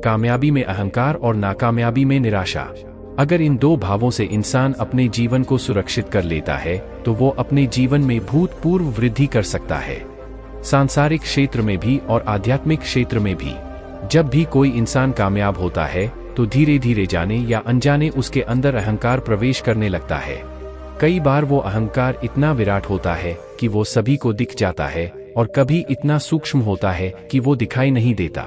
कामयाबी में अहंकार और नाकामयाबी में निराशा। अगर इन दो भावों से इंसान अपने जीवन को सुरक्षित कर लेता है तो वो अपने जीवन में भूतपूर्व वृद्धि कर सकता है, सांसारिक क्षेत्र में भी और आध्यात्मिक क्षेत्र में भी। जब भी कोई इंसान कामयाब होता है तो धीरे धीरे जाने या अनजाने उसके अंदर अहंकार प्रवेश करने लगता है। कई बार वो अहंकार इतना विराट होता है कि वो सभी को दिख जाता है और कभी इतना सूक्ष्म होता है कि वो दिखाई नहीं देता,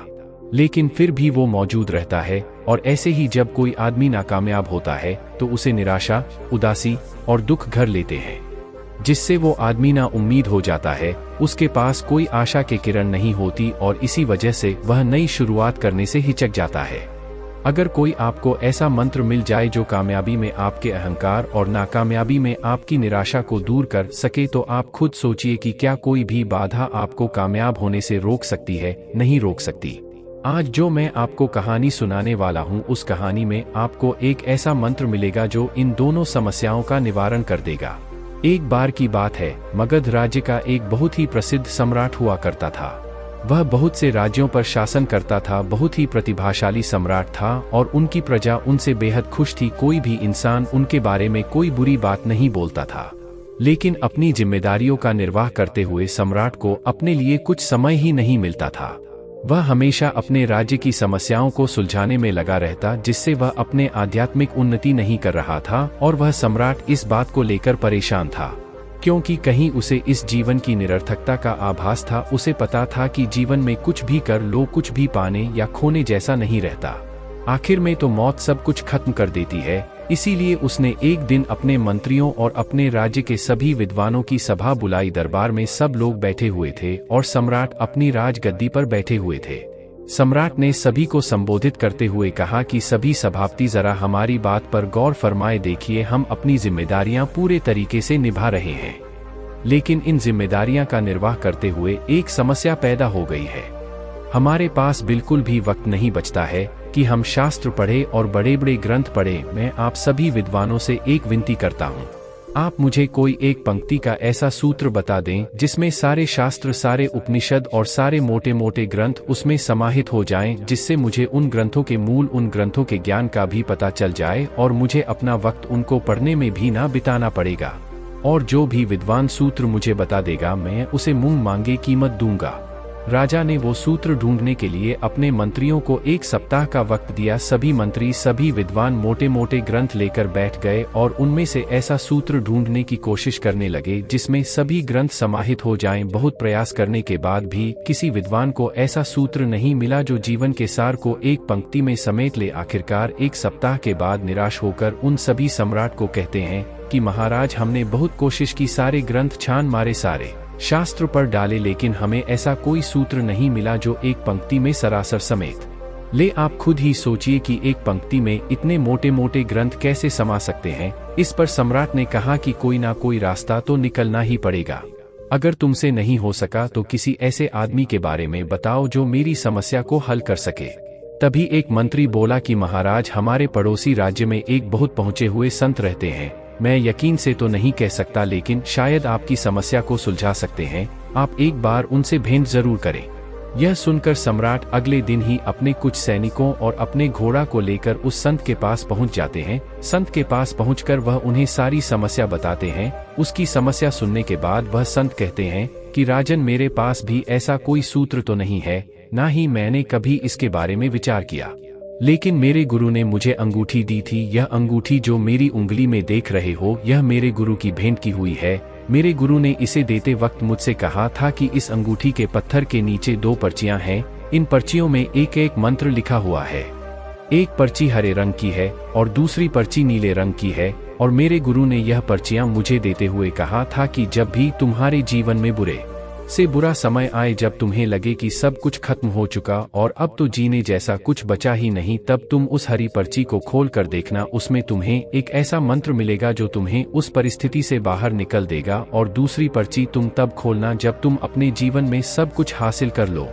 लेकिन फिर भी वो मौजूद रहता है। और ऐसे ही जब कोई आदमी नाकामयाब होता है तो उसे निराशा, उदासी और दुख घर लेते हैं, जिससे वो आदमी ना उम्मीद हो जाता है, उसके पास कोई आशा के किरण नहीं होती और इसी वजह से वह नई शुरुआत करने से हिचक जाता है। अगर कोई आपको ऐसा मंत्र मिल जाए जो कामयाबी में आपके अहंकार और नाकामयाबी में आपकी निराशा को दूर कर सके तो आप खुद सोचिए कि क्या कोई भी बाधा आपको कामयाब होने से रोक सकती है? नहीं रोक सकती। आज जो मैं आपको कहानी सुनाने वाला हूँ, उस कहानी में आपको एक ऐसा मंत्र मिलेगा जो इन दोनों समस्याओं का निवारण कर देगा। एक बार की बात है, मगध राज्य का एक बहुत ही प्रसिद्ध सम्राट हुआ करता था। वह बहुत से राज्यों पर शासन करता था, बहुत ही प्रतिभाशाली सम्राट था और उनकी प्रजा उनसे बेहद खुश थी। कोई भी इंसान उनके बारे में कोई बुरी बात नहीं बोलता था। लेकिन अपनी जिम्मेदारियों का निर्वाह करते हुए सम्राट को अपने लिए कुछ समय ही नहीं मिलता था। वह हमेशा अपने राज्य की समस्याओं को सुलझाने में लगा रहता, जिससे वह अपने आध्यात्मिक उन्नति नहीं कर रहा था और वह सम्राट इस बात को लेकर परेशान था, क्योंकि कहीं उसे इस जीवन की निरर्थकता का आभास था। उसे पता था कि जीवन में कुछ भी कर लो, कुछ भी पाने या खोने जैसा नहीं रहता। आखिर में तो मौत सब कुछ खत्म कर देती है। इसीलिए उसने एक दिन अपने मंत्रियों और अपने राज्य के सभी विद्वानों की सभा बुलाई। दरबार में सब लोग बैठे हुए थे और सम्राट अपनी राजगद्दी पर बैठे हुए थे। सम्राट ने सभी को संबोधित करते हुए कहा कि सभी सभापति जरा हमारी बात पर गौर फरमाए। देखिए, हम अपनी जिम्मेदारियां पूरे तरीके से निभा रहे हैं, लेकिन इन जिम्मेदारियां का निर्वाह करते हुए एक समस्या पैदा हो गई है। हमारे पास बिल्कुल भी वक्त नहीं बचता है कि हम शास्त्र पढ़े और बड़े बड़े ग्रंथ पढ़े। मैं आप सभी विद्वानों से एक विनती करता हूँ, आप मुझे कोई एक पंक्ति का ऐसा सूत्र बता दें जिसमें सारे शास्त्र, सारे उपनिषद और सारे मोटे मोटे ग्रंथ उसमें समाहित हो जाएं, जिससे मुझे उन ग्रंथों के मूल, उन ग्रंथों के ज्ञान का भी पता चल जाए और मुझे अपना वक्त उनको पढ़ने में भी ना बिताना पड़ेगा। और जो भी विद्वान सूत्र मुझे बता देगा, मैं उसे मुंह मांगे कीमत दूंगा। राजा ने वो सूत्र ढूंढने के लिए अपने मंत्रियों को 1 सप्ताह का वक्त दिया। सभी मंत्री, सभी विद्वान मोटे मोटे ग्रंथ लेकर बैठ गए और उनमें से ऐसा सूत्र ढूंढने की कोशिश करने लगे जिसमें सभी ग्रंथ समाहित हो जाएं। बहुत प्रयास करने के बाद भी किसी विद्वान को ऐसा सूत्र नहीं मिला जो जीवन के सार को एक पंक्ति में समेट ले। आखिरकार 1 सप्ताह के बाद निराश होकर उन सभी सम्राट को कहते हैं कि महाराज, हमने बहुत कोशिश की, सारे ग्रंथ छान मारे, सारे शास्त्र पर डाले, लेकिन हमें ऐसा कोई सूत्र नहीं मिला जो एक पंक्ति में सरासर समेत ले। आप खुद ही सोचिए कि एक पंक्ति में इतने मोटे मोटे ग्रंथ कैसे समा सकते हैं। इस पर सम्राट ने कहा कि कोई ना कोई रास्ता तो निकलना ही पड़ेगा। अगर तुमसे नहीं हो सका तो किसी ऐसे आदमी के बारे में बताओ जो मेरी समस्या को हल कर सके। तभी एक मंत्री बोला कि महाराज, हमारे पड़ोसी राज्य में एक बहुत पहुंचे हुए संत रहते हैं। मैं यकीन से तो नहीं कह सकता, लेकिन शायद आपकी समस्या को सुलझा सकते हैं। आप एक बार उनसे भेंट जरूर करें। यह सुनकर सम्राट अगले दिन ही अपने कुछ सैनिकों और अपने घोड़ा को लेकर उस संत के पास पहुंच जाते हैं। संत के पास पहुंचकर वह उन्हें सारी समस्या बताते हैं। उसकी समस्या सुनने के बाद वह संत कहते हैं कि राजन, मेरे पास भी ऐसा कोई सूत्र तो नहीं है, ना ही मैंने कभी इसके बारे में विचार किया, लेकिन मेरे गुरु ने मुझे अंगूठी दी थी। यह अंगूठी जो मेरी उंगली में देख रहे हो, यह मेरे गुरु की भेंट की हुई है। मेरे गुरु ने इसे देते वक्त मुझसे कहा था कि इस अंगूठी के पत्थर के नीचे 2 पर्चियां हैं। इन पर्चियों में एक एक मंत्र लिखा हुआ है। एक पर्ची हरे रंग की है और दूसरी पर्ची नीले रंग की है। और मेरे गुरु ने यह पर्चियां मुझे देते हुए कहा था कि जब भी तुम्हारे जीवन में बुरे से बुरा समय आए, जब तुम्हें लगे कि सब कुछ खत्म हो चुका और अब तो जीने जैसा कुछ बचा ही नहीं, तब तुम उस हरी पर्ची को खोल कर देखना। उसमें तुम्हें एक ऐसा मंत्र मिलेगा जो तुम्हें उस परिस्थिति से बाहर निकल देगा। और दूसरी पर्ची तुम तब खोलना जब तुम अपने जीवन में सब कुछ हासिल कर लो,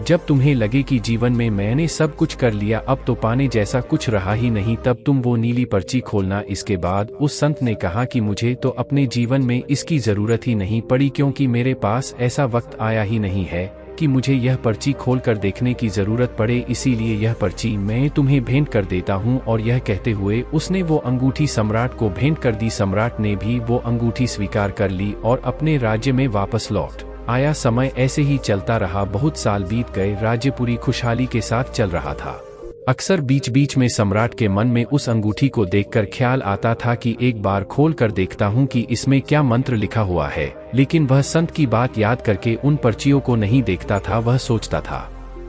जब तुम्हें लगे कि जीवन में मैंने सब कुछ कर लिया, अब तो पाने जैसा कुछ रहा ही नहीं, तब तुम वो नीली पर्ची खोलना। इसके बाद उस संत ने कहा कि मुझे तो अपने जीवन में इसकी जरूरत ही नहीं पड़ी, क्योंकि मेरे पास ऐसा वक्त आया ही नहीं है कि मुझे यह पर्ची खोलकर देखने की जरूरत पड़े, इसीलिए यह पर्ची मैं तुम्हें भेंट कर देता हूँ। और यह कहते हुए उसने वो अंगूठी सम्राट को भेंट कर दी। सम्राट ने भी वो अंगूठी स्वीकार कर ली और अपने राज्य में वापस लौट आया। समय ऐसे ही चलता रहा, बहुत साल बीत गए, राज्य पूरी खुशहाली के साथ चल रहा था। अक्सर बीच बीच में सम्राट के मन में उस अंगूठी को देखकर ख्याल आता था कि एक बार खोल कर देखता हूँ कि इसमें क्या मंत्र लिखा हुआ है, लेकिन वह संत की बात याद करके उन पर्चियों को नहीं देखता था। वह सोचता था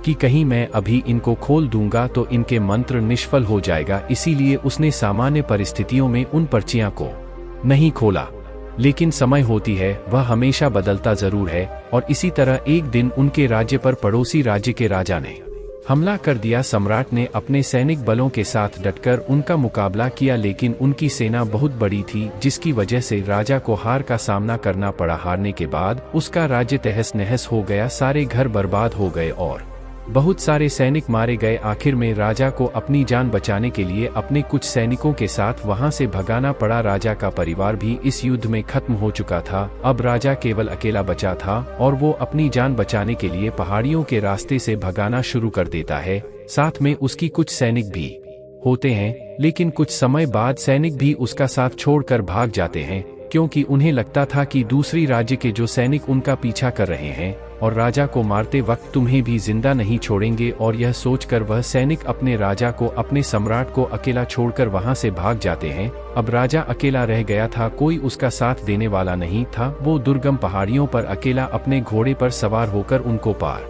कि कहीं मैं अभी इनको खोल दूंगा तो इनके मंत्र निष्फल हो जाएगा, इसीलिए उसने सामान्य परिस्थितियों में उन पर्चियों को नहीं खोला। लेकिन समय होती है, वह हमेशा बदलता जरूर है। और इसी तरह एक दिन उनके राज्य पर पड़ोसी राज्य के राजा ने हमला कर दिया। सम्राट ने अपने सैनिक बलों के साथ डटकर उनका मुकाबला किया, लेकिन उनकी सेना बहुत बड़ी थी, जिसकी वजह से राजा को हार का सामना करना पड़ा। हारने के बाद उसका राज्य तहस नहस हो गया, सारे घर बर्बाद हो गए और बहुत सारे सैनिक मारे गए। आखिर में राजा को अपनी जान बचाने के लिए अपने कुछ सैनिकों के साथ वहां से भगाना पड़ा। राजा का परिवार भी इस युद्ध में खत्म हो चुका था। अब राजा केवल अकेला बचा था और वो अपनी जान बचाने के लिए पहाड़ियों के रास्ते से भगाना शुरू कर देता है। साथ में उसकी कुछ सैनिक भी होते हैं, लेकिन कुछ समय बाद सैनिक भी उसका साथ छोड़कर भाग जाते हैं, क्योंकि उन्हें लगता था कि दूसरी राज्य के जो सैनिक उनका पीछा कर रहे हैं और राजा को मारते वक्त तुम्हें भी जिंदा नहीं छोड़ेंगे। और यह सोचकर वह सैनिक अपने राजा को, अपने सम्राट को अकेला छोड़कर वहां से भाग जाते हैं। अब राजा अकेला रह गया था, कोई उसका साथ देने वाला नहीं था। वो दुर्गम पहाड़ियों पर अकेला अपने घोड़े पर सवार होकर उनको पार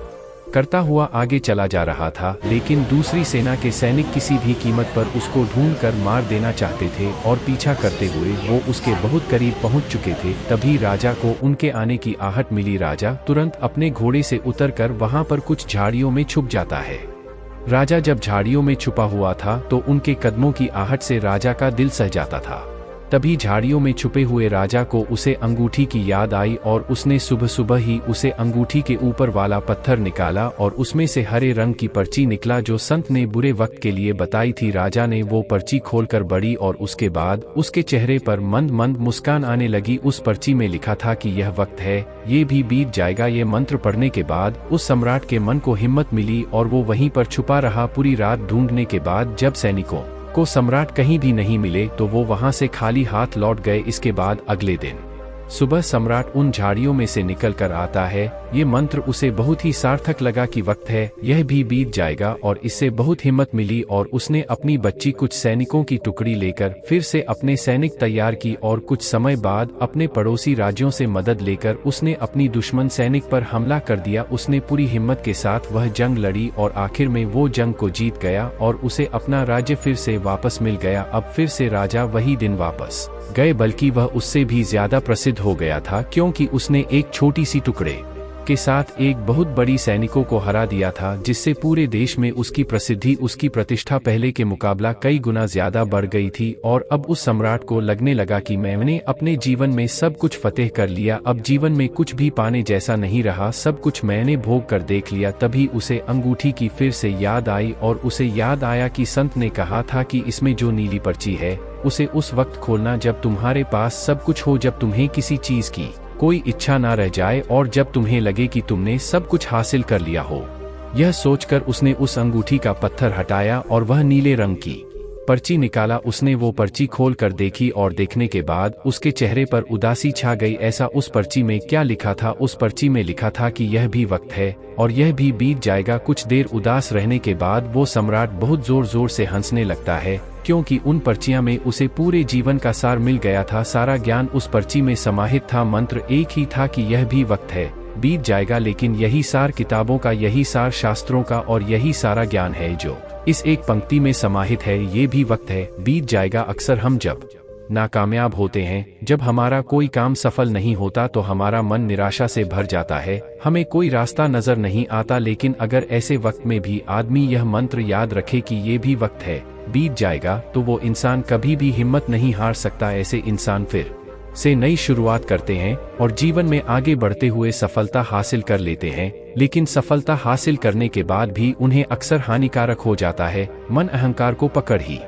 करता हुआ आगे चला जा रहा था, लेकिन दूसरी सेना के सैनिक किसी भी कीमत पर उसको ढूंढकर मार देना चाहते थे और पीछा करते हुए वो उसके बहुत करीब पहुंच चुके थे। तभी राजा को उनके आने की आहट मिली। राजा तुरंत अपने घोड़े से उतरकर वहां पर कुछ झाड़ियों में छुप जाता है। राजा जब झाड़ियों में छुपा हुआ था तो उनके कदमों की आहट से राजा का दिल सह जाता था। तभी झाड़ियों में छुपे हुए राजा को उसे अंगूठी की याद आई और उसने सुबह सुबह ही उसे अंगूठी के ऊपर वाला पत्थर निकाला और उसमें से हरे रंग की पर्ची निकला जो संत ने बुरे वक्त के लिए बताई थी। राजा ने वो पर्ची खोलकर पढ़ी और उसके बाद उसके चेहरे पर मंद मंद मुस्कान आने लगी। उस पर्ची में लिखा था कि यह वक्त है, ये भी बीत जाएगा। ये मंत्र पढ़ने के बाद उस सम्राट के मन को हिम्मत मिली और वो वहीं पर छुपा रहा। पूरी रात ढूंढने के बाद जब सैनिकों को सम्राट कहीं भी नहीं मिले तो वो वहां से खाली हाथ लौट गए। इसके बाद अगले दिन सुबह सम्राट उन झाड़ियों में से निकल कर आता है। ये मंत्र उसे बहुत ही सार्थक लगा कि वक्त है, यह भी बीत जाएगा, और इससे बहुत हिम्मत मिली और उसने अपनी बच्ची कुछ सैनिकों की टुकड़ी लेकर फिर से अपने सैनिक तैयार की और कुछ समय बाद अपने पड़ोसी राज्यों से मदद लेकर उसने अपनी दुश्मन सैनिक पर हमला कर दिया। उसने पूरी हिम्मत के साथ वह जंग लड़ी और आखिर में वो जंग को जीत गया और उसे अपना राज्य फिर से वापस मिल गया। अब फिर से राजा वही दिन वापस गए, बल्कि वह उससे भी ज्यादा प्रसिद्ध हो गया था, क्योंकि उसने एक छोटी सी टुकड़े के साथ एक बहुत बड़ी सैनिकों को हरा दिया था, जिससे पूरे देश में उसकी प्रसिद्धि, उसकी प्रतिष्ठा पहले के मुकाबला कई गुना ज्यादा बढ़ गई थी। और अब उस सम्राट को लगने लगा कि मैंने अपने जीवन में सब कुछ फतेह कर लिया, अब जीवन में कुछ भी पाने जैसा नहीं रहा, सब कुछ मैंने भोग कर देख लिया। तभी उसे अंगूठी की फिर से याद आई और उसे याद आया कि संत ने कहा था कि इसमें जो नीली पर्ची है उसे उस वक्त खोलना जब तुम्हारे पास सब कुछ हो, जब तुम्हें किसी चीज की कोई इच्छा ना रह जाए और जब तुम्हें लगे कि तुमने सब कुछ हासिल कर लिया हो। यह सोचकर उसने उस अंगूठी का पत्थर हटाया और वह नीले रंग की पर्ची निकाला। उसने वो पर्ची खोल कर देखी और देखने के बाद उसके चेहरे पर उदासी छा गई। ऐसा उस पर्ची में क्या लिखा था? उस पर्ची में लिखा था कि यह भी वक्त है और यह भी बीत जाएगा। कुछ देर उदास रहने के बाद वो सम्राट बहुत जोर जोर से हंसने लगता है, क्योंकि उन पर्चियां में उसे पूरे जीवन का सार मिल गया था। सारा ज्ञान उस पर्ची में समाहित था। मंत्र एक ही था कि यह भी वक्त है, बीत जाएगा, लेकिन यही सार किताबों का, यही सार शास्त्रों का और यही सारा ज्ञान है जो इस एक पंक्ति में समाहित है। ये भी वक्त है, बीत जाएगा। अक्सर हम जब नाकामयाब होते हैं, जब हमारा कोई काम सफल नहीं होता तो हमारा मन निराशा से भर जाता है, हमें कोई रास्ता नजर नहीं आता। लेकिन अगर ऐसे वक्त में भी आदमी यह मंत्र याद रखे कि ये भी वक्त है, बीत जाएगा, तो वो इंसान कभी भी हिम्मत नहीं हार सकता। ऐसे इंसान फिर से नई शुरुआत करते हैं और जीवन में आगे बढ़ते हुए सफलता हासिल कर लेते हैं। लेकिन सफलता हासिल करने के बाद भी उन्हें अक्सर हानिकारक हो जाता है। मन अहंकार को पकड़ ही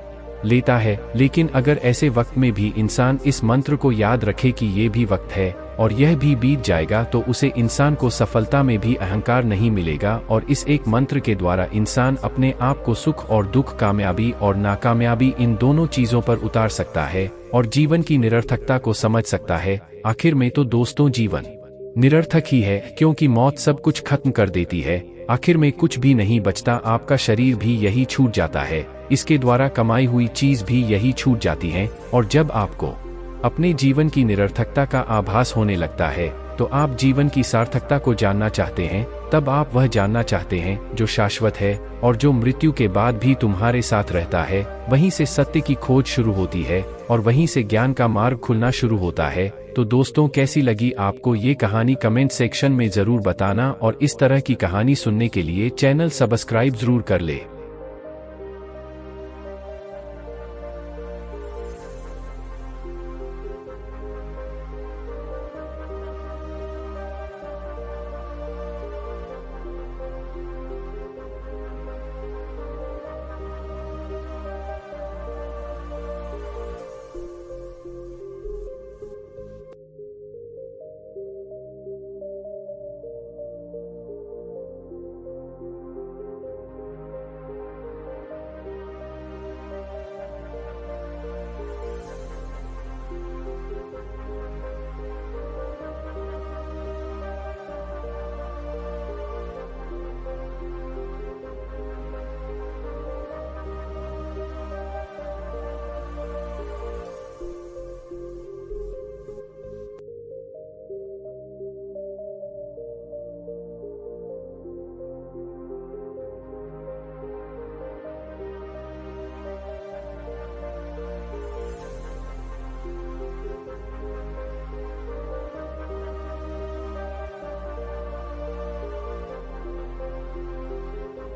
लेता है। लेकिन अगर ऐसे वक्त में भी इंसान इस मंत्र को याद रखे कि ये भी वक्त है और यह भी बीत जाएगा, तो उसे इंसान को सफलता में भी अहंकार नहीं मिलेगा और इस एक मंत्र के द्वारा इंसान अपने आप को सुख और दुख, कामयाबी और नाकामयाबी, इन दोनों चीजों पर उतार सकता है और जीवन की निरर्थकता को समझ सकता है। आखिर में तो दोस्तों, जीवन निरर्थक ही है, क्योंकि मौत सब कुछ खत्म कर देती है। आखिर में कुछ भी नहीं बचता, आपका शरीर भी यही छूट जाता है, इसके द्वारा कमाई हुई चीज भी यही छूट जाती है। और जब आपको अपने जीवन की निरर्थकता का आभास होने लगता है, तो आप जीवन की सार्थकता को जानना चाहते हैं। तब आप वह जानना चाहते हैं जो शाश्वत है और जो मृत्यु के बाद भी तुम्हारे साथ रहता है। वहीं से सत्य की खोज शुरू होती है और वहीं से ज्ञान का मार्ग खुलना शुरू होता है। तो दोस्तों, कैसी लगी आपको ये कहानी, कमेंट सेक्शन में जरूर बताना और इस तरह की कहानी सुनने के लिए चैनल सब्सक्राइब जरूर कर ले।